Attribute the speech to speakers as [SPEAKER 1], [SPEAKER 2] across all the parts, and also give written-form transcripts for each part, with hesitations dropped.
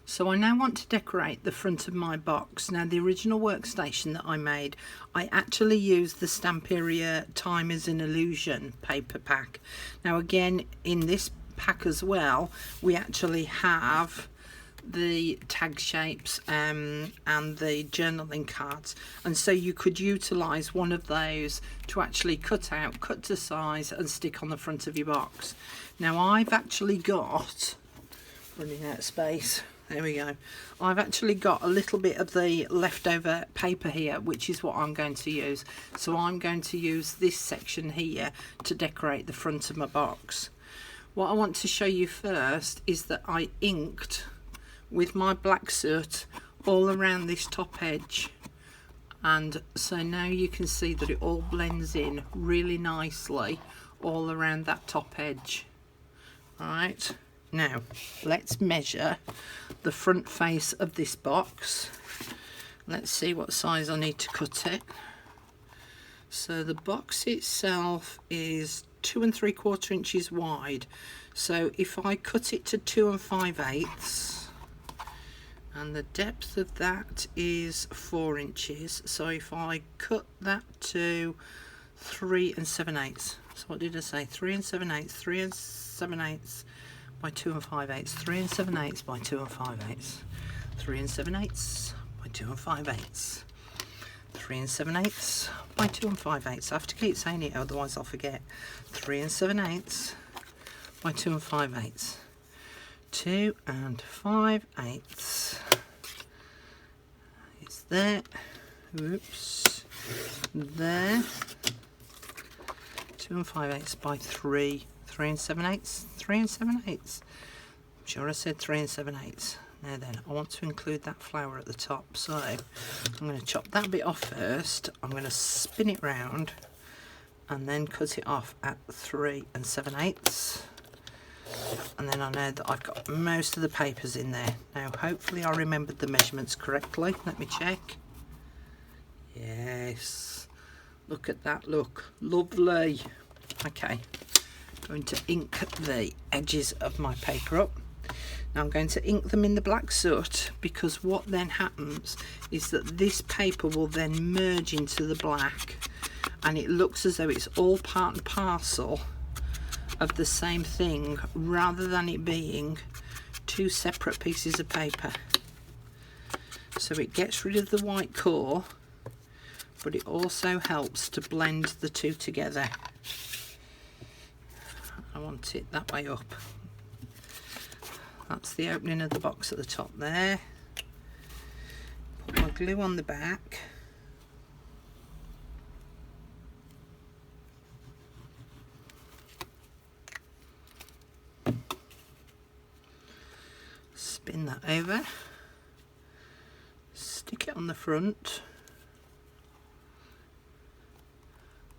[SPEAKER 1] So I now want to decorate the front of my box. Now the original workstation that I made, I actually used the Stamperia Time is an Illusion paper pack. Now again, in this pack as well, we actually have the tag shapes and the journaling cards, and so you could utilize one of those to actually cut out, cut to size and stick on the front of your box. Now I've actually got, running out of space, there we go, I've actually got a little bit of the leftover paper here, which is what I'm going to use. So I'm going to use this section here to decorate the front of my box. What I want to show you first is that I inked with my black soot all around this top edge, and so now you can see that it all blends in really nicely all around that top edge. Right, now let's measure the front face of this box. Let's see what size I need to cut it. So the box itself is 2 3/4 inches wide, so if I cut it to 2 5/8, and the depth of that is 4 inches, so if I cut that to 3 7/8, so what did I say, 3 7/8, 3 7/8 by 2 5/8, 3 7/8 by 2 5/8, 3 7/8 by 2 5/8, 3 7/8 by 2 5/8. I have to keep saying it, otherwise I'll forget. 3 7/8 by 2 5/8, 2 5/8. It's there. Oops. There. 2 5/8 by 3. 3 7/8. 3 7/8. I'm sure I said 3 7/8. Now then, I want to include that flower at the top, so I'm going to chop that bit off first. I'm going to spin it round and then cut it off at 3 7/8. And then I know that I've got most of the papers in there. Now hopefully I remembered the measurements correctly. Let me check. Yes, look at that, look, lovely. Okay, going to ink the edges of my paper up. Now I'm going to ink them in the black soot, because what then happens is that this paper will then merge into the black, and it looks as though it's all part and parcel of the same thing, rather than it being two separate pieces of paper. So it gets rid of the white core, but it also helps to blend the two together. I want it that way up. That's the opening of the box at the top there. Put my glue on the back. Spin that over. Stick it on the front.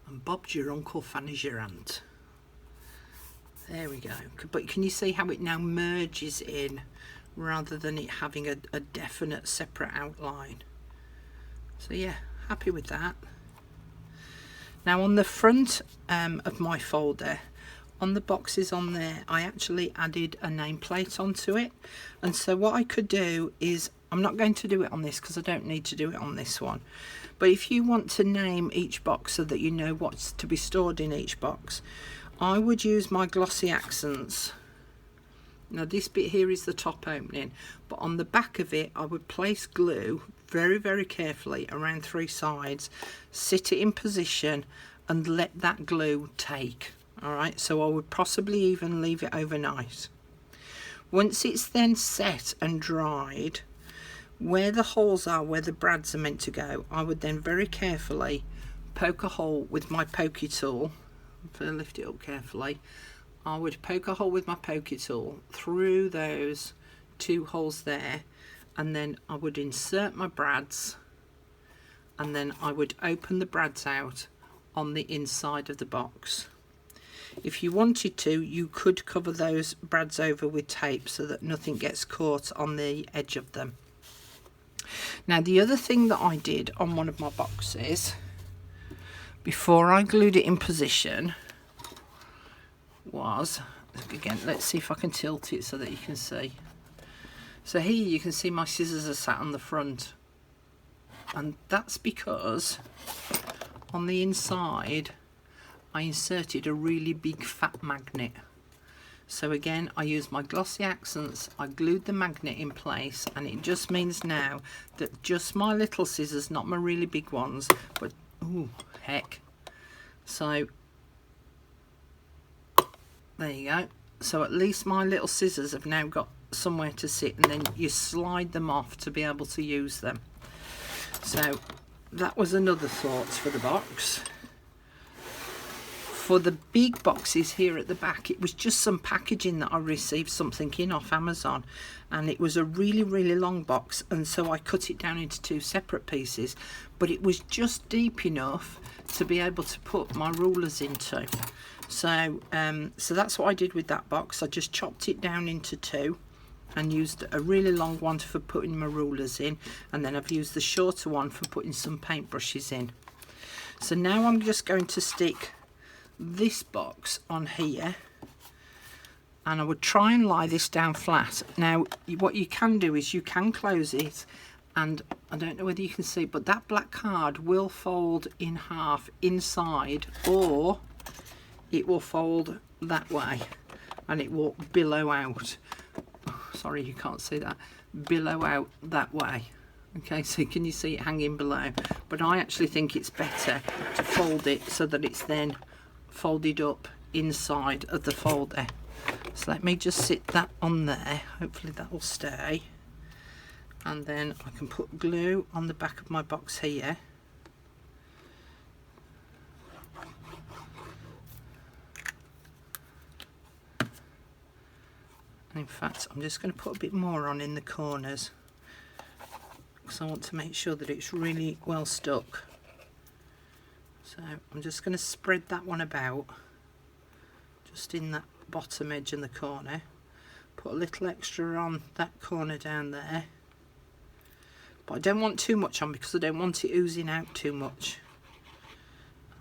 [SPEAKER 1] And Bob's your uncle, Fanny's your aunt. There we go. But can you see how it now merges in, rather than it having a definite separate outline? So yeah, happy with that. Now on the front of my folder, on the boxes on there, I actually added a nameplate onto it. And so what I could do is, I'm not going to do it on this because I don't need to do it on this one, but if you want to name each box so that you know what's to be stored in each box, I would use my glossy accents. Now this bit here is the top opening, but on the back of it I would place glue very, very carefully around 3 sides, sit it in position and let that glue take. Alright, so I would possibly even leave it overnight. Once it's then set and dried, where the holes are, where the brads are meant to go, I would then very carefully poke a hole with my pokey tool. If I lift it up carefully, I would poke a hole with my pokey tool through those 2 holes there, and then I would insert my brads, and then I would open the brads out on the inside of the box. If you wanted to, you could cover those brads over with tape so that nothing gets caught on the edge of them. Now the other thing that I did on one of my boxes before I glued it in position was, again, let's see if I can tilt it so that you can see. So here you can see my scissors are sat on the front, and that's because on the inside I inserted a really big fat magnet. So again, I used my glossy accents, I glued the magnet in place, and it just means now that just my little scissors, not my really big ones, but ooh, heck. So there you go. So at least my little scissors have now got somewhere to sit, and then you slide them off to be able to use them. So that was another thought for the box. For the big boxes here at the back, it was just some packaging that I received something in off Amazon, and it was a really long box, and so I cut it down into 2 separate pieces, but it was just deep enough to be able to put my rulers into. So so that's what I did with that box. I just chopped it down into 2 and used a really long one for putting my rulers in, and then I've used the shorter one for putting some paintbrushes in. So now I'm just going to stick this box on here, and I would try and lie this down flat. Now what you can do is you can close it, and I don't know whether you can see, but that black card will fold in half inside, or it will fold that way and it will billow out. Oh, sorry, you can't see that. Billow out that way. Okay, so can you see it hanging below? But I actually think it's better to fold it so that it's then folded up inside of the folder. So let me just sit that on there, hopefully that will stay, and then I can put glue on the back of my box here. And in fact I'm just going to put a bit more on in the corners because I want to make sure that it's really well stuck. So I'm just going to spread that one about, just in that bottom edge in the corner. Put a little extra on that corner down there. But I don't want too much on because I don't want it oozing out too much.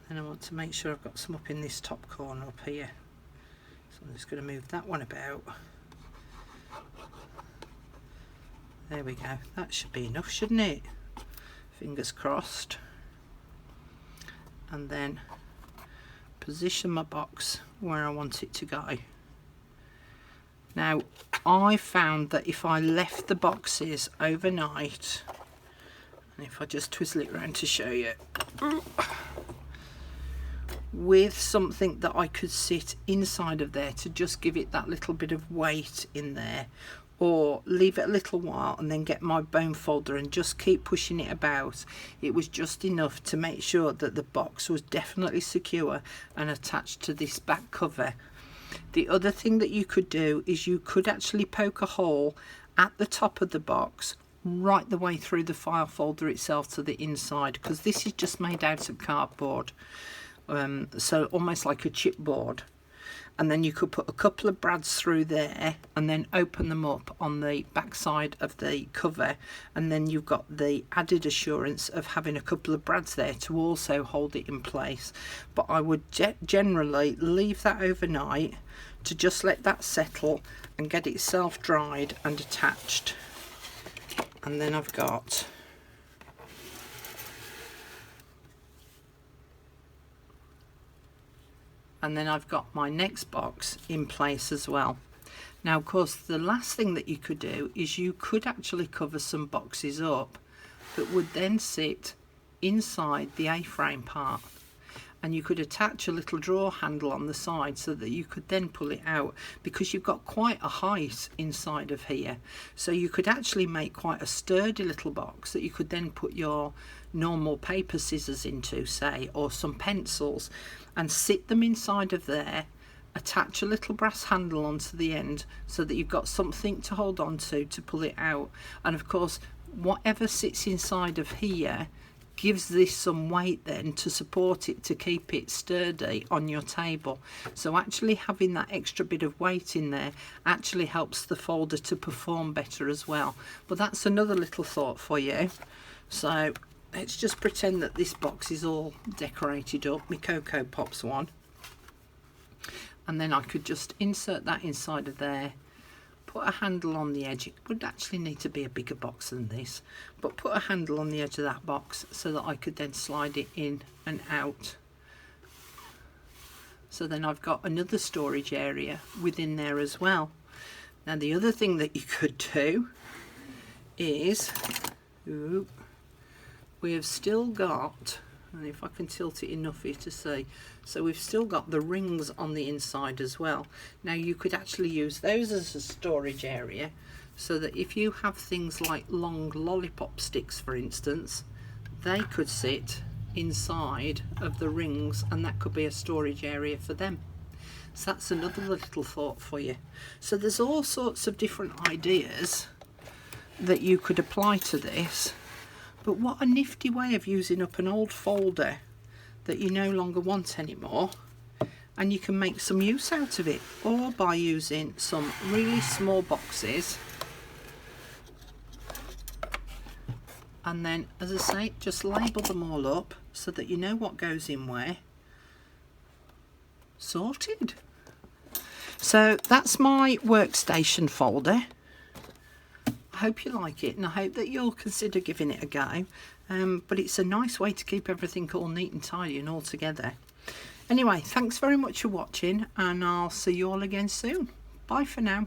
[SPEAKER 1] And then I want to make sure I've got some up in this top corner up here. So I'm just going to move that one about. There we go. That should be enough, shouldn't it? Fingers crossed. And then position my box where I want it to go. Now I found that if I left the boxes overnight, and if I just twizzle it around to show you, with something that I could sit inside of there to just give it that little bit of weight in there, or leave it a little while and then get my bone folder and just keep pushing it about, it was just enough to make sure that the box was definitely secure and attached to this back cover. The other thing that you could do is you could actually poke a hole at the top of the box right the way through the file folder itself to the inside, because this is just made out of cardboard, so almost like a chipboard. And then you could put a couple of brads through there and then open them up on the back side of the cover, and then you've got the added assurance of having a couple of brads there to also hold it in place. But I would generally leave that overnight to just let that settle and get itself dried and attached. And then I've got my next box in place as well. Now of course the last thing that you could do is you could actually cover some boxes up that would then sit inside the A-frame part, and you could attach a little drawer handle on the side so that you could then pull it out, because you've got quite a height inside of here. So you could actually make quite a sturdy little box that you could then put your normal paper scissors into, say, or some pencils, and sit them inside of there, attach a little brass handle onto the end so that you've got something to hold on to pull it out. And of course whatever sits inside of here gives this some weight then to support it, to keep it sturdy on your table. So actually having that extra bit of weight in there actually helps the folder to perform better as well. But that's another little thought for you. So let's just pretend that this box is all decorated up, my Cocoa Pops one, and then I could just insert that inside of there, put a handle on the edge. It would actually need to be a bigger box than this, but put a handle on the edge of that box so that I could then slide it in and out. So then I've got another storage area within there as well. Now the other thing that you could do is, we have still got, and if I can tilt it enough for you to see, so we've still got the rings on the inside as well. Now you could actually use those as a storage area, so that if you have things like long lollipop sticks, for instance, they could sit inside of the rings, and that could be a storage area for them. So that's another little thought for you. So there's all sorts of different ideas that you could apply to this. But what a nifty way of using up an old folder that you no longer want anymore, and you can make some use out of it, or by using some really small boxes, and then, as I say, just label them all up so that you know what goes in where. Sorted. So that's my workstation folder. I hope you like it, and I hope that you'll consider giving it a go. But it's a nice way to keep everything all neat and tidy and all together. Anyway, thanks very much for watching, and I'll see you all again soon. Bye for now.